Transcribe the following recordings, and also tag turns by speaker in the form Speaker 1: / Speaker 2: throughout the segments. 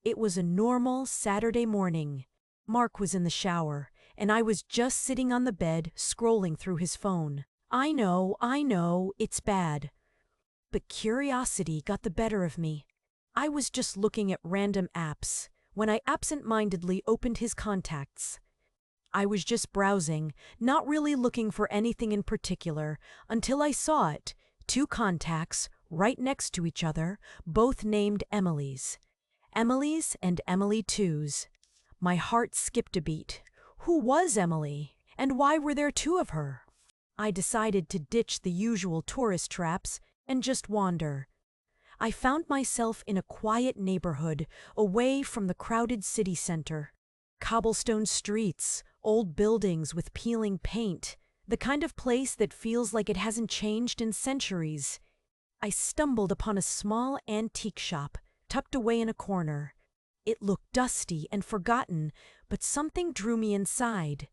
Speaker 1: It was a normal Saturday morning. Mark was in the shower, and I was just sitting on the bed scrolling through his phone. I know, it's bad. But curiosity got the better of me. I was just looking at random apps when I absent-mindedly opened his contacts. I was just browsing, not really looking for anything in particular, until I saw it. 2 contacts, right next to each other, both named Emily's. Emily's and Emily Two's. My heart skipped a beat. Who was Emily? And why were there 2 of her? I decided to ditch the usual tourist traps and just wander. I found myself in a quiet neighborhood, away from the crowded city center. Cobblestone streets, old buildings with peeling paint, the kind of place that feels like it hasn't changed in centuries. I stumbled upon a small antique shop, tucked away in a corner. It looked dusty and forgotten, but something drew me inside.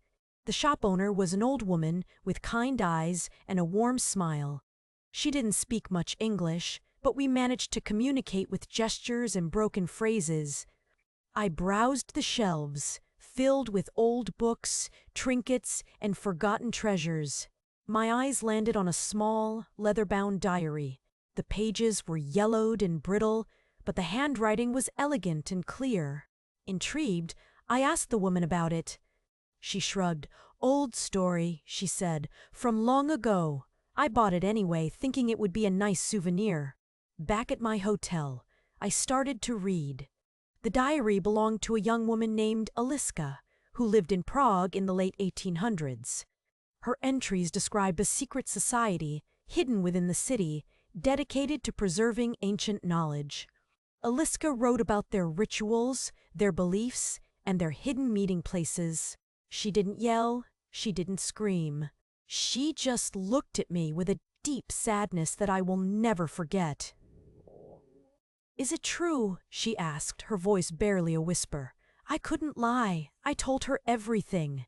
Speaker 1: The shop owner was an old woman with kind eyes and a warm smile. She didn't speak much English, but we managed to communicate with gestures and broken phrases. I browsed the shelves, filled with old books, trinkets, and forgotten treasures. My eyes landed on a small, leather-bound diary. The pages were yellowed and brittle, but the handwriting was elegant and clear. Intrigued, I asked the woman about it. She shrugged. "Old story," she said, "from long ago. I bought it anyway, thinking it would be a nice souvenir." Back at my hotel, I started to read. The diary belonged to a young woman named Aliska, who lived in Prague in the late 1800s. Her entries described a secret society, hidden within the city, dedicated to preserving ancient knowledge. Aliska wrote about their rituals, their beliefs, and their hidden meeting places. She didn't yell, she didn't scream. She just looked at me with a deep sadness that I will never forget. "Is it true?" she asked, her voice barely a whisper. I couldn't lie. I told her everything.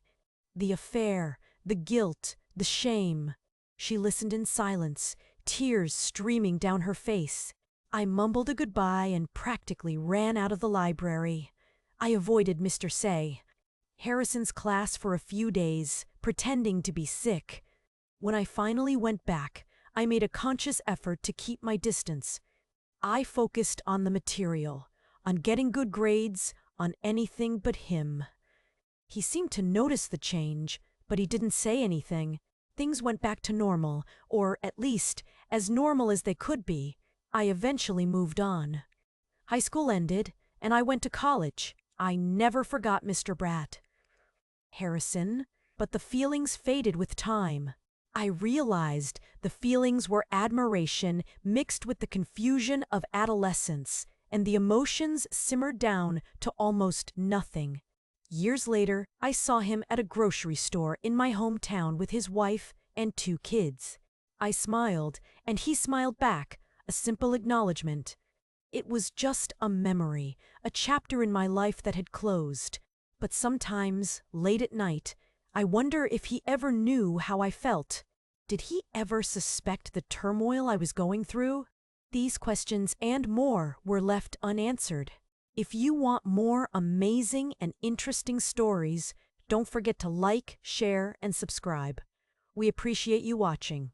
Speaker 1: The affair, the guilt, the shame. She listened in silence, tears streaming down her face. I mumbled a goodbye and practically ran out of the library. I avoided Mr. Say, Harrison's class for a few days, pretending to be sick. When I finally went back, I made a conscious effort to keep my distance. I focused on the material, on getting good grades, on anything but him. He seemed to notice the change, but he didn't say anything. Things went back to normal, or at least, as normal as they could be. I eventually moved on. High school ended, and I went to college. I never forgot Mr. Bratt. Harrison, but the feelings faded with time. I realized the feelings were admiration mixed with the confusion of adolescence, and the emotions simmered down to almost nothing. Years later, I saw him at a grocery store in my hometown with his wife and 2 kids. I smiled, and he smiled back, a simple acknowledgement. It was just a memory, a chapter in my life that had closed. But sometimes, late at night, I wonder if he ever knew how I felt. Did he ever suspect the turmoil I was going through? These questions and more were left unanswered. If you want more amazing and interesting stories, don't forget to like, share, and subscribe. We appreciate you watching.